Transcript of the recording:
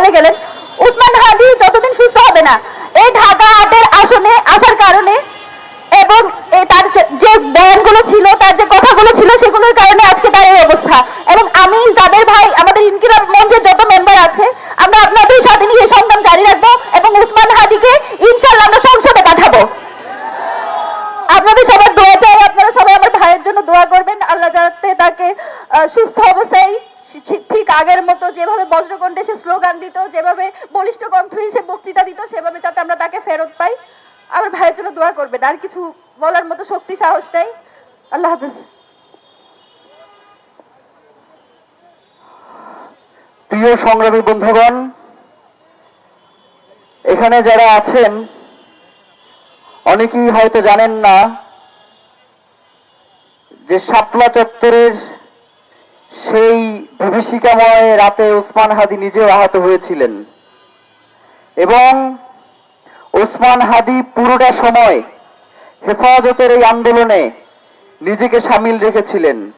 হয়ে গেলেন। উসমান হাদি যতদিন সুস্থ হবে না, এই ঢাকা 8-এর আসনে আসার কারণে এবং তার যে বয়ানগুলো ছিল, তার যে কথাগুলো ছিল, সেগুলোর কারণে আজকে তার এই অবস্থা। এবং আমি যাদের ভাই, আমাদের ইনকিলাব মঞ্চের যত মেম্বার আছে, আমরা আপনাদের সাথে নিয়ে সংগ্রাম জারি রাখবো এবং উসমান হাদিকে ইনশাআল্লাহ আমরা সংসদে পাঠাবো। আপনাদের সবার দোয়া চাই, আপনারা সবাই আমার ভাইয়ের জন্য দোয়া করবেন, আল্লাহ যাতে তাকে সুস্থ অবস্থায় ঠিক আগের মতো যেভাবে বজ্রকণ্ঠে সে স্লোগান দিত, যেভাবে বলিষ্ঠ কণ্ঠে সে বক্তৃতা দিত, সেভাবে যাতে আমরা তাকে ফেরত পাই। আমার ভাইয়ের জন্য দোয়া করবেন, আর কিছু বলার মতো শক্তি সাহস নেই। আল্লাহ হাফেজ। প্রিয় সংগ্রামী বন্ধুগণ, এখানে যারা আছেন অনেকেই হয়তো জানেন না যে শাপলা চত্বরের সেই বিভীষিকাময় রাতে ওসমান হাদি নিজেও আহত হয়েছিলেন এবং ওসমান হাদি পুরোটা সময় হেফাজতের এই আন্দোলনে নিজেকে সামিল রেখেছিলেন।